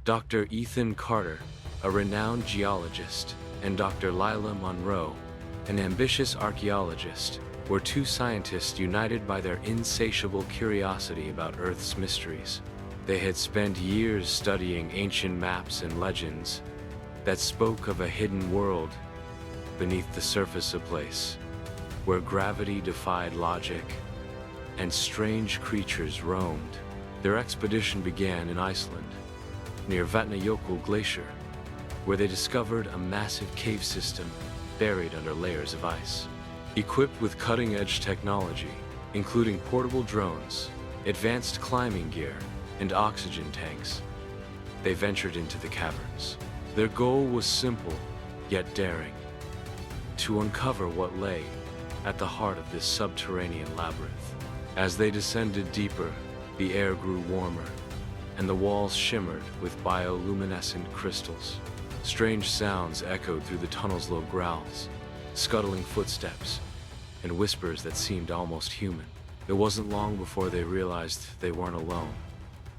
Dr. Ethan Carter, a renowned geologist, and Dr. Lila Monroe, an ambitious archaeologist, were two scientists united by their insatiable curiosity about Earth's mysteries. They had spent years studying ancient maps and legends that spoke of a hidden world beneath the surface of place, where gravity defied logic and strange creatures roamed. Their expedition began in Iceland, near Vatnajökull Glacier, where they discovered a massive cave system buried under layers of ice. Equipped with cutting-edge technology, including portable drones, advanced climbing gear, and oxygen tanks, they ventured into the caverns. Their goal was simple, yet daring: to uncover what lay at the heart of this subterranean labyrinth. As they descended deeper, the air grew warmer, and the walls shimmered with bioluminescent crystals. Strange sounds echoed through the tunnel's low growls, scuttling footsteps, and whispers that seemed almost human. It wasn't long before they realized they weren't alone.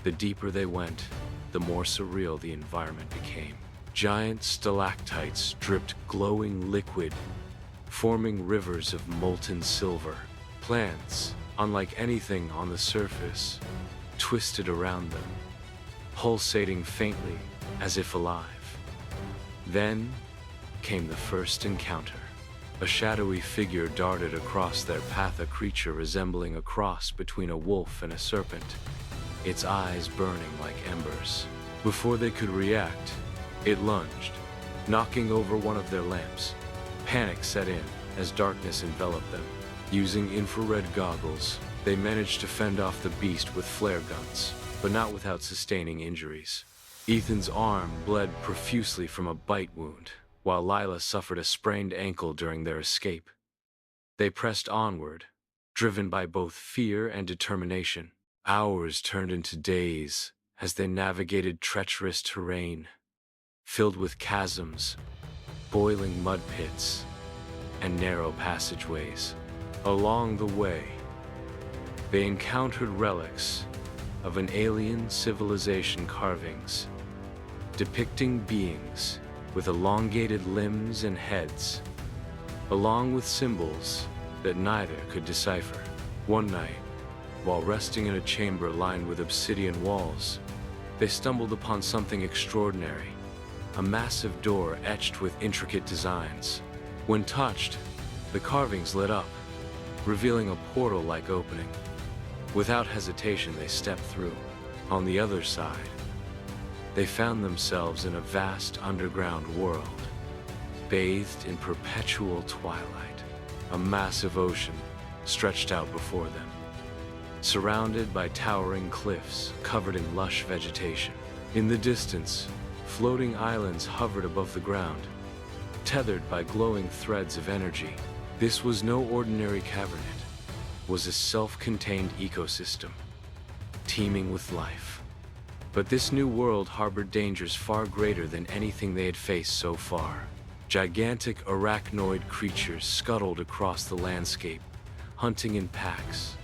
The deeper they went, the more surreal the environment became. Giant stalactites dripped glowing liquid, forming rivers of molten silver. Plants, unlike anything on the surface, twisted around them, pulsating faintly as if alive. Then came the first encounter. A shadowy figure darted across their path, a creature resembling a cross between a wolf and a serpent, its eyes burning like embers. Before they could react, it lunged, knocking over one of their lamps. Panic set in as darkness enveloped them. Using infrared goggles, they managed to fend off the beast with flare guns, but not without sustaining injuries. Ethan's arm bled profusely from a bite wound, while Lila suffered a sprained ankle during their escape. They pressed onward, driven by both fear and determination. Hours turned into days as they navigated treacherous terrain, filled with chasms, boiling mud pits, and narrow passageways. Along the way, they encountered relics of an alien civilization, carvings depicting beings with elongated limbs and heads, along with symbols that neither could decipher. One night, while resting in a chamber lined with obsidian walls, they stumbled upon something extraordinary: a massive door etched with intricate designs. When touched, the carvings lit up, revealing a portal-like opening. Without hesitation, they stepped through. On the other side, they found themselves in a vast underground world, bathed in perpetual twilight. A massive ocean stretched out before them, surrounded by towering cliffs covered in lush vegetation. In the distance, floating islands hovered above the ground, tethered by glowing threads of energy. This was no ordinary cavern. It was a self-contained ecosystem, teeming with life. But this new world harbored dangers far greater than anything they had faced so far. Gigantic arachnoid creatures scuttled across the landscape, hunting in packs.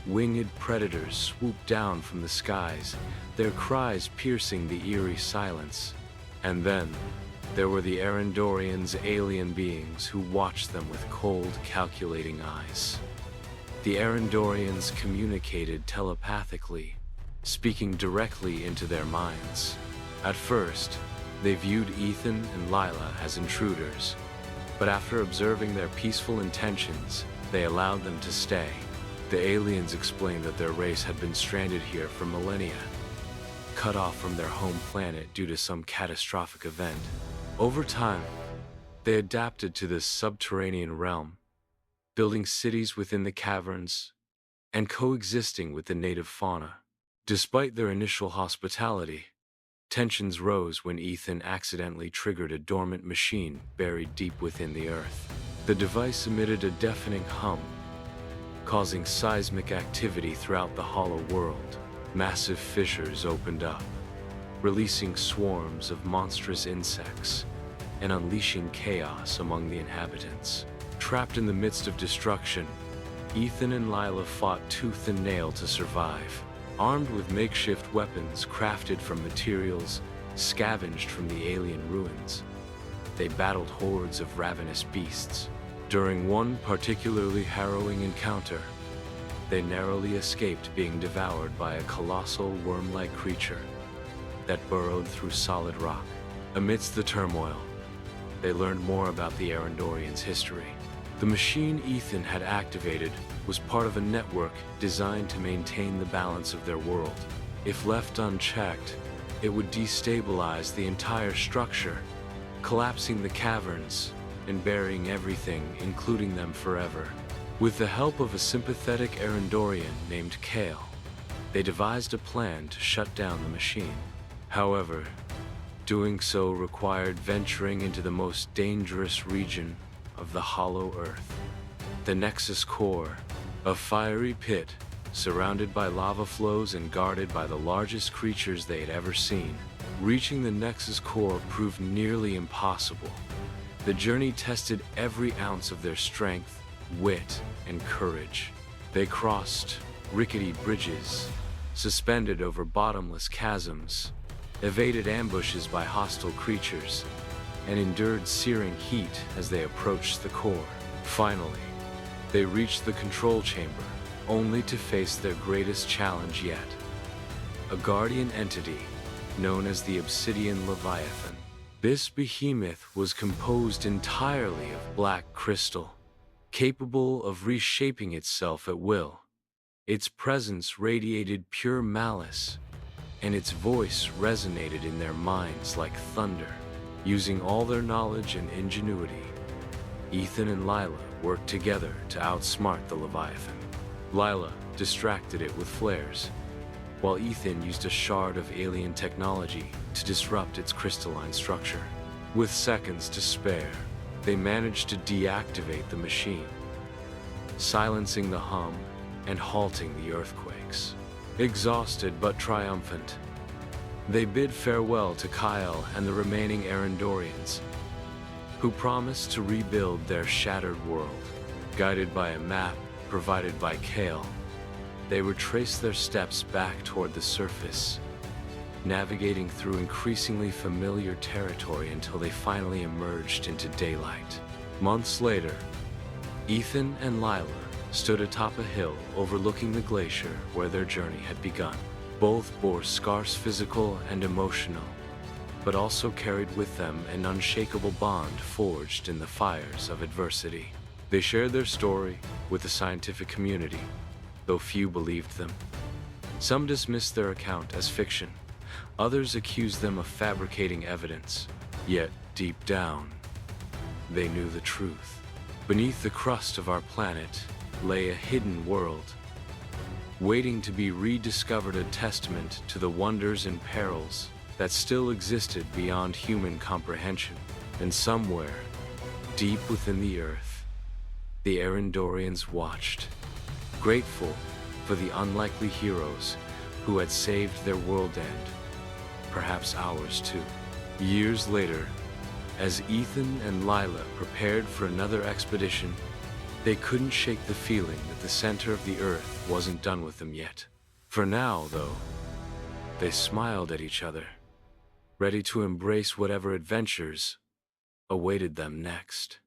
Winged predators swooped down from the skies, their cries piercing the eerie silence. And then, there were the Arendorians, alien beings who watched them with cold, calculating eyes. The Arendorians communicated telepathically, speaking directly into their minds. At first, they viewed Ethan and Lila as intruders, but after observing their peaceful intentions, they allowed them to stay. The aliens explained that their race had been stranded here for millennia, cut off from their home planet due to some catastrophic event. Over time, they adapted to this subterranean realm, building cities within the caverns and coexisting with the native fauna. Despite their initial hospitality, tensions rose when Ethan accidentally triggered a dormant machine buried deep within the earth. The device emitted a deafening hum, causing seismic activity throughout the hollow world. Massive fissures opened up, releasing swarms of monstrous insects and unleashing chaos among the inhabitants. Trapped in the midst of destruction, Ethan and Lila fought tooth and nail to survive. Armed with makeshift weapons crafted from materials scavenged from the alien ruins. They battled hordes of ravenous beasts. During one particularly harrowing encounter, they narrowly escaped being devoured by a colossal worm-like creature that burrowed through solid rock. Amidst the turmoil, they learned more about the Arendorians' history. The machine Ethan had activated was part of a network designed to maintain the balance of their world. If left unchecked, it would destabilize the entire structure, collapsing the caverns and burying everything, including them, forever. With the help of a sympathetic Arendorian named Kale, they devised a plan to shut down the machine. However, doing so required venturing into the most dangerous region of the Hollow Earth, the Nexus Core, a fiery pit surrounded by lava flows and guarded by the largest creatures they had ever seen. Reaching the Nexus Core proved nearly impossible. The journey tested every ounce of their strength, wit, and courage. They crossed rickety bridges, suspended over bottomless chasms, evaded ambushes by hostile creatures, and endured searing heat as they approached the core. Finally, they reached the control chamber, only to face their greatest challenge yet: a guardian entity known as the Obsidian Leviathan. This behemoth was composed entirely of black crystal, capable of reshaping itself at will. Its presence radiated pure malice, and its voice resonated in their minds like thunder. Using all their knowledge and ingenuity, Ethan and Lila worked together to outsmart the Leviathan. Lila distracted it with flares, while Ethan used a shard of alien technology to disrupt its crystalline structure. With seconds to spare, they managed to deactivate the machine, silencing the hum and halting the earthquakes. Exhausted but triumphant, they bid farewell to Kyle and the remaining Arendorians, who promised to rebuild their shattered world. Guided by a map provided by Kale, they retraced their steps back toward the surface, navigating through increasingly familiar territory until they finally emerged into daylight. Months later, Ethan and Lila stood atop a hill overlooking the glacier where their journey had begun. Both bore scars, physical and emotional, but also carried with them an unshakable bond forged in the fires of adversity. They shared their story with the scientific community, though few believed them. Some dismissed their account as fiction, others accused them of fabricating evidence. Yet, deep down, they knew the truth. Beneath the crust of our planet lay a hidden world, waiting to be rediscovered, a testament to the wonders and perils that still existed beyond human comprehension. And somewhere, deep within the earth, the Arendorians watched, grateful for the unlikely heroes who had saved their world and perhaps ours too. Years later, as Ethan and Lila prepared for another expedition, they couldn't shake the feeling that the center of the earth wasn't done with them yet. For now, though, they smiled at each other, ready to embrace whatever adventures awaited them next.